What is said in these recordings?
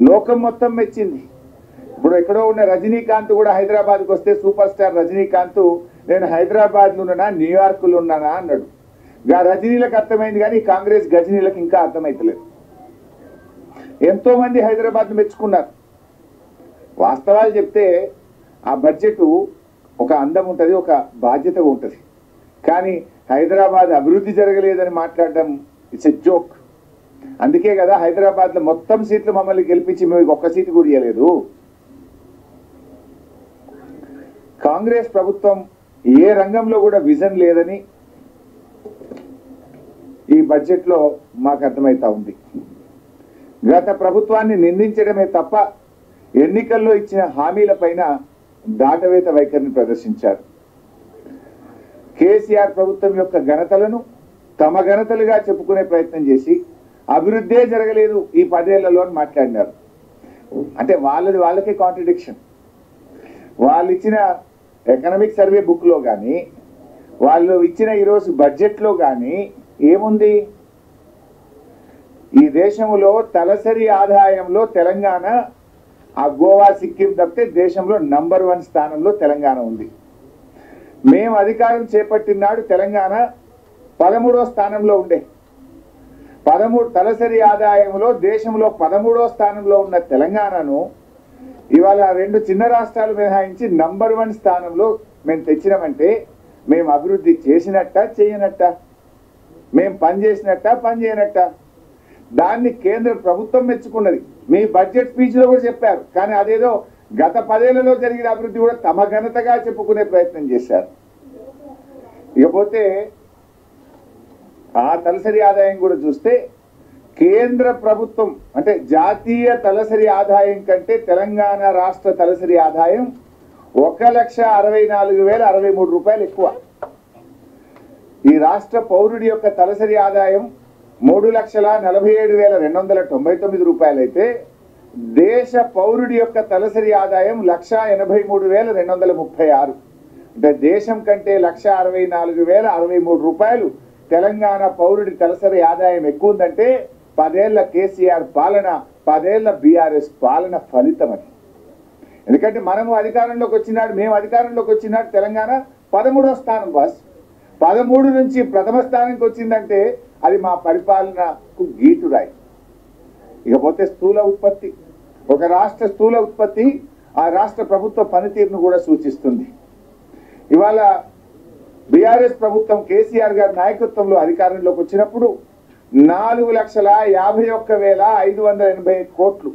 లోకం మొత్తం మెచ్చింది. ఇప్పుడు ఎక్కడో ఉన్న రజనీకాంత్ కూడా హైదరాబాద్కి వస్తే సూపర్ స్టార్ రజనీకాంత్ నేను హైదరాబాద్లో ఉన్నానా న్యూయార్క్లో ఉన్నానా అన్నాడు. రజనీలకు అర్థమైంది కానీ కాంగ్రెస్ గజనీలకు ఇంకా అర్థమైతలేదు. ఎంతో మంది హైదరాబాద్ మెచ్చుకున్నారు. వాస్తవాలు చెప్తే ఆ బడ్జెట్ ఒక అందం ఉంటుంది, ఒక బాధ్యత ఉంటుంది. కానీ హైదరాబాద్ అభివృద్ధి జరగలేదని మాట్లాడడం ఇట్స్ ఎ జోక్. అందుకే కదా హైదరాబాద్లో మొత్తం సీట్లు మమ్మల్ని గెలిపించి మీకు ఒక్క సీటు కూడా ఇవ్వలేదు. కాంగ్రెస్ ప్రభుత్వం ఏ రంగంలో కూడా విజన్ లేదని ఈ బడ్జెట్లో మాకు అర్థమవుతా ఉంది. గత ప్రభుత్వాన్ని నిందించడమే తప్ప ఎన్నికల్లో ఇచ్చిన హామీల పైన దాటవేత వైఖరిని ప్రదర్శించారు. కేసీఆర్ ప్రభుత్వం యొక్క ఘనతలను తమ ఘనతలుగా చెప్పుకునే ప్రయత్నం చేసి అభివృద్ధే జరగలేదు ఈ 10 ఏళ్లలో అని మాట్లాడినారు. అంటే వాళ్ళకే కాంట్రడిక్షన్. వాళ్ళు ఇచ్చిన ఎకనామిక్ సర్వే బుక్లో కానీ వాళ్ళు ఇచ్చిన ఈరోజు బడ్జెట్లో కానీ ఏముంది? ఈ దేశంలో తలసరి ఆదాయంలో తెలంగాణ ఆ గోవా సిక్కిం తప్పితే దేశంలో నంబర్ 1 స్థానంలో తెలంగాణ ఉంది. మేము అధికారం చేపట్టినాడు తెలంగాణ 13వ స్థానంలో ఉండే. 13 తలసరి ఆదాయంలో దేశంలో 13వ స్థానంలో ఉన్న తెలంగాణను ఇవాళ 2 చిన్న రాష్ట్రాలు మినహాయించి నంబర్ 1 స్థానంలో మేము తెచ్చినామంటే మేము అభివృద్ధి చేసినట్ట చేయనట్ట, మేము పని చేసినట్ట పని చేయనట్ట? దాన్ని కేంద్ర ప్రభుత్వం మెచ్చుకున్నది. మీ బడ్జెట్ స్పీచ్లో కూడా చెప్పారు. కానీ అదేదో గత 10 ఏళ్లలో జరిగిన అభివృద్ధి కూడా తమ ఘనతగా చెప్పుకునే ప్రయత్నం చేశారు. ఇకపోతే ఆ తలసరి ఆదాయం కూడా చూస్తే కేంద్ర ప్రభుత్వం అంటే జాతీయ తలసరి ఆదాయం కంటే తెలంగాణ రాష్ట్ర తలసరి ఆదాయం 1,64,063 రూపాయలు ఎక్కువ. ఈ రాష్ట్ర పౌరుడి యొక్క తలసరి ఆదాయం 3,47,299 రూపాయలు అయితే దేశ పౌరుడి యొక్క తలసరి ఆదాయం 1,83,236. అంటే దేశం కంటే 1,64,063 రూపాయలు తెలంగాణ పౌరుడి తలసరి ఆదాయం ఎక్కువ ఉందంటే 10 ఏళ్ల కేసీఆర్ పాలన, 10 ఏళ్ల బీఆర్ఎస్ పాలన ఫలితం అది. ఎందుకంటే మేము అధికారంలోకి వచ్చినాడు తెలంగాణ 13వ స్థానం బాస్. 13 నుంచి ప్రథమ స్థానానికి వచ్చిందంటే అది మా పరిపాలనకు గీటురాయి. ఇకపోతే స్థూల ఉత్పత్తి, ఒక రాష్ట్ర స్థూల ఉత్పత్తి ఆ రాష్ట్ర ప్రభుత్వ పనితీరును కూడా సూచిస్తుంది. ఇవాళ బీఆర్ఎస్ ప్రభుత్వం కేసీఆర్ గారి నాయకత్వంలో అధికారంలోకి వచ్చినప్పుడు 4,51,580 కోట్లు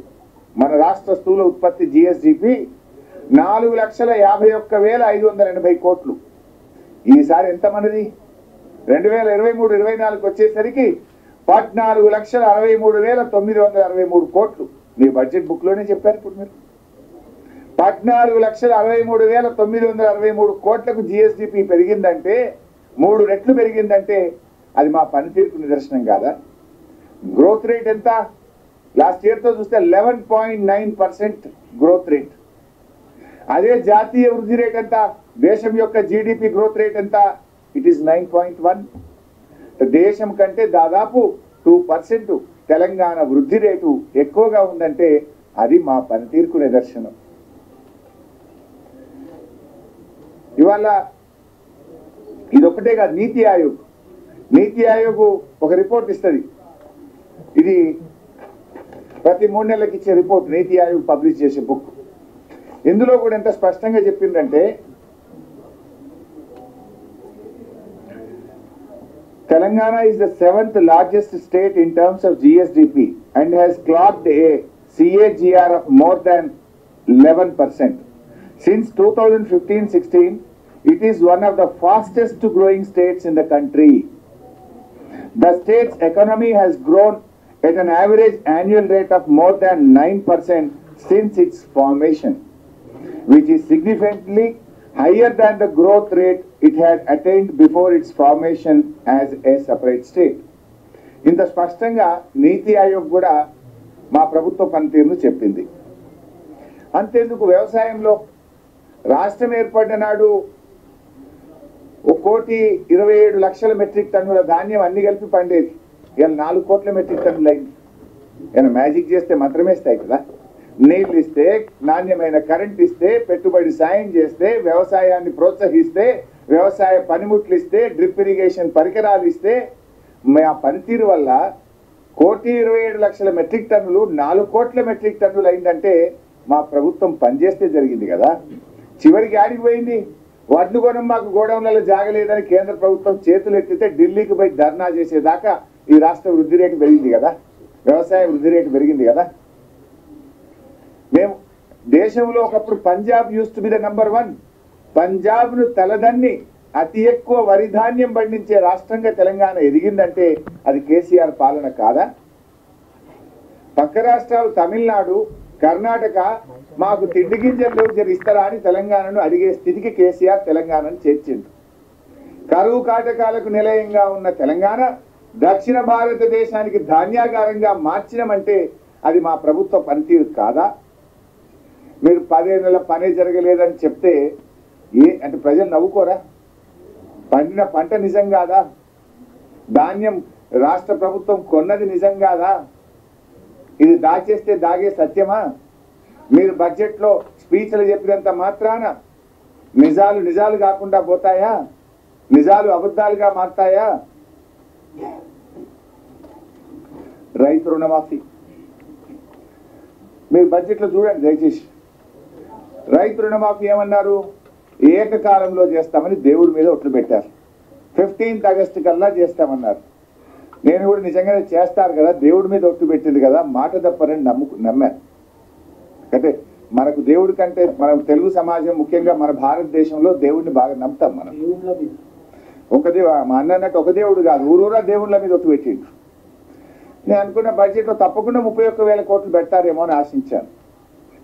మన రాష్ట్ర స్థూల ఉత్పత్తి జిఎస్డిపి 4,51,580 కోట్లు. ఈసారి ఎంత మనది? 2023-24 వచ్చేసరికి 14,63,963 కోట్లు. మీ బడ్జెట్ బుక్లోనే చెప్పారు. ఇప్పుడు మీరు 14,63,963 కోట్లకు జిఎస్డిపి పెరిగిందంటే 3 రెట్లు పెరిగిందంటే అది మా పనితీరుకు నిదర్శనం కాదా? గ్రోత్ రేట్ ఎంత? లాస్ట్ ఇయర్తో చూస్తే 11.9% గ్రోత్ రేట్. అదే జాతీయ వృద్ధి రేట్ ఎంత? దేశం యొక్క జీడిపి గ్రోత్ రేట్ ఎంత? It is 9.1. దేశం కంటే దాదాపు 2% తెలంగాణ వృద్ధి రేటు ఎక్కువగా ఉందంటే అది మా పనితీరుకు నిదర్శనం. ఇవాళ ఇదొక్కటే కాదు, నీతి ఆయోగ్ ఒక రిపోర్ట్ ఇస్తుంది. ఇది ప్రతి 3 నెలలకు ఇచ్చే రిపోర్ట్ నీతి ఆయోగ్ పబ్లిష్ చేసే బుక్. ఇందులో కూడా ఎంత స్పష్టంగా చెప్పిందంటే Telangana is the 7th largest state in terms of GSDP and has clocked a CAGR of more than 11%. Since 2015-16, it is one of the fastest growing states in the country. The state's economy has grown at an average annual rate of more than 9% since its formation, which is significantly higher than the growth rate it had attained before its formation as a separate state. ఇంత స్పష్టంగా నీతి ఆయోగ్ కూడా మా ప్రభుత్వ పనితీరును చెప్పింది. అంతేందుకు వ్యవసాయంలో రాష్ట్రం ఏర్పడిన నాడు 1,27,00,000 మెట్రిక్ టన్నుల ధాన్యం అన్ని కలిపి పండేది. ఇలా 4 కోట్ల మెట్రిక్ టన్నులు అయింది. ఏమైనా మ్యాజిక్ చేస్తే మంత్రమేస్తాయి కదా. నీళ్ళు ఇస్తే, నాణ్యమైన కరెంట్ ఇస్తే, పెట్టుబడి సాయం చేస్తే, వ్యవసాయాన్ని ప్రోత్సహిస్తే, వ్యవసాయ పనిముట్లు ఇస్తే, డ్రిప్ ఇరిగేషన్ పరికరాలు ఇస్తే, ఆ పనితీరు వల్ల 1,27,00,000 మెట్రిక్ టన్నులు 4 కోట్ల మెట్రిక్ టన్నులు అయిందంటే మా ప్రభుత్వం పనిచేస్తే జరిగింది కదా. చివరికి ఆడికి పోయింది, వడ్లు కొనం మాకు గోడౌన్లలో జాగలేదని కేంద్ర ప్రభుత్వం చేతులు ఎత్తితే ఢిల్లీకి పోయి ధర్నా చేసేదాకా ఈ రాష్ట్ర వృద్ధి రేటు పెరిగింది కదా, వ్యవసాయ వృద్ధి రేటు పెరిగింది కదా. మేము దేశంలో ఒకప్పుడు Punjab use to be the number 1. పంజాబ్ను తలదన్ని అతి ఎక్కువ వరి ధాన్యం పండించే రాష్ట్రంగా తెలంగాణ ఎదిగిందంటే అది కేసీఆర్ పాలన కాదా? పక్క రాష్ట్రాలు తమిళనాడు, కర్ణాటక మాకు తిండి గింజలు ఇస్తారా అని తెలంగాణను అడిగే స్థితికి కేసీఆర్ తెలంగాణను చేర్చిండు. కరువు కాటకాలకు నిలయంగా ఉన్న తెలంగాణ దక్షిణ భారతదేశానికి ధాన్యాగారంగా మార్చినమంటే అది మా ప్రభుత్వ పనితీరు కాదా? మీరు 10 ఏళ్ళ పనే జరగలేదని చెప్తే అంటే ప్రజలు నవ్వుకోరా? పండిన పంట నిజం కాదా? ధాన్యం రాష్ట్ర ప్రభుత్వం కొన్నది నిజం కాదా? ఇది దాచేస్తే దాగే సత్యమా? మీరు బడ్జెట్లో స్పీచ్లు చెప్పినంత మాత్రాన నిజాలు నిజాలు కాకుండా పోతాయా? నిజాలు అబద్ధాలుగా మారుతాయా? రైతు రుణమాఫీ మీరు బడ్జెట్లో చూడండి దయచేసి. రైతు రుణమాఫీ ఏమన్నారు? ఏకకాలంలో చేస్తామని దేవుడి మీద ఒట్లు పెట్టారు. 15th ఆగస్టు కల్లా చేస్తామన్నారు. నేను కూడా నిజంగానే చేస్తారు కదా, దేవుడి మీద ఒట్టు పెట్టింది కదా, మాట తప్పరని నమ్మాను. అంటే మనకు దేవుడి కంటే మనం తెలుగు సమాజం ముఖ్యంగా మన భారతదేశంలో దేవుడిని బాగా నమ్ముతాం. మనం మా అన్న అన్నట్టు ఒక దేవుడు కాదు, ఊరూరా దేవుళ్ళ మీద ఒట్టు పెట్టిండు. నేను అనుకున్న బడ్జెట్లో తప్పకుండా 31,000 కోట్లు పెడతారేమో అని ఆశించాను.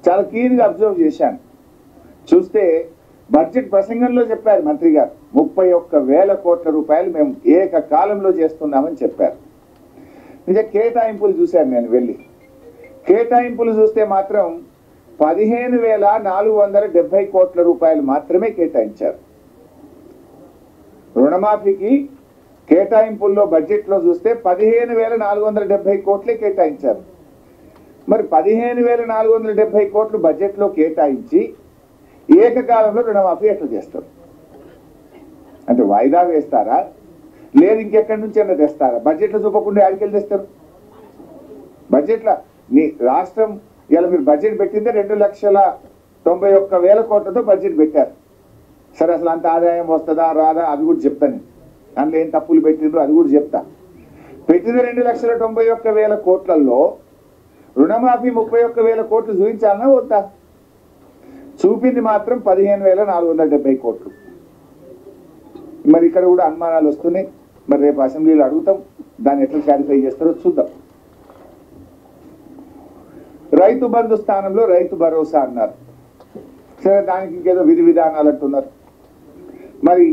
చాలా క్లీన్గా అబ్జర్వ్ చేశాను. చూస్తే బడ్జెట్ ప్రసంగంలో చెప్పారు మంత్రి గారు 31,000 కోట్ల రూపాయలు మేము ఏకకాలంలో చేస్తున్నామని చెప్పారు. నిజంగా కేటాయింపులు చూశాను నేను వెళ్ళి. కేటాయింపులు చూస్తే మాత్రం 15,470 కోట్ల రూపాయలు మాత్రమే కేటాయించారు. రుణమాఫీకి కేటాయింపుల్లో బడ్జెట్లో చూస్తే 15,470 కోట్లే కేటాయించారు. మరి 15,470 కోట్లు బడ్జెట్లో కేటాయించి ఏకకాలంలో రుణమాఫీ ఎట్లా చేస్తారు? అంటే వాయిదా వేస్తారా, లేదు ఇంకెక్కడి నుంచి అన్న తెస్తారా? బడ్జెట్లో చూపకుండా ఆడికెళ్ళి తెస్తారు. బడ్జెట్లో మీ రాష్ట్రం ఇలా మీరు బడ్జెట్ పెట్టిందే 2,91,000 కోట్లతో బడ్జెట్ పెట్టారు. సరే, అసలు అంత ఆదాయం వస్తుందా రాదా అది కూడా చెప్తాను. అందులో ఏం తప్పులు పెట్టిండ్రో అది కూడా చెప్తా. పెట్టిన 2,91,000 కోట్లలో రుణమాఫీ 31,000 కోట్లు చూపించాలన్నా వద్దా? చూపింది మాత్రం 15,470 కోట్లు. మరి ఇక్కడ కూడా అనుమానాలు వస్తున్నాయి. మరి రేపు అసెంబ్లీలో అడుగుతాం, దాన్ని ఎట్లా క్లారిఫై చేస్తారో చూద్దాం. రైతు బంధు స్థానంలో రైతు భరోసా అన్నారు. సరే, దానికి ఇంకేదో విధి విధానాలు అంటున్నారు. మరి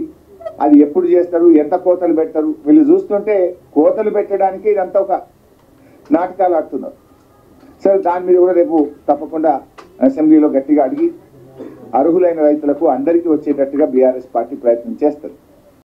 అది ఎప్పుడు చేస్తారు, ఎంత కోతలు పెట్టరు? వీళ్ళు చూస్తుంటే కోతలు పెట్టడానికి ఇదంతా ఒక నాటకాలు ఆడుతున్నారు. సరే, దాని మీద కూడా రేపు తప్పకుండా అసెంబ్లీలో గట్టిగా అడిగి అర్హులైన రైతులకు అందరికీ వచ్చేటట్టుగా బీఆర్ఎస్ పార్టీ ప్రయత్నం చేస్తారు.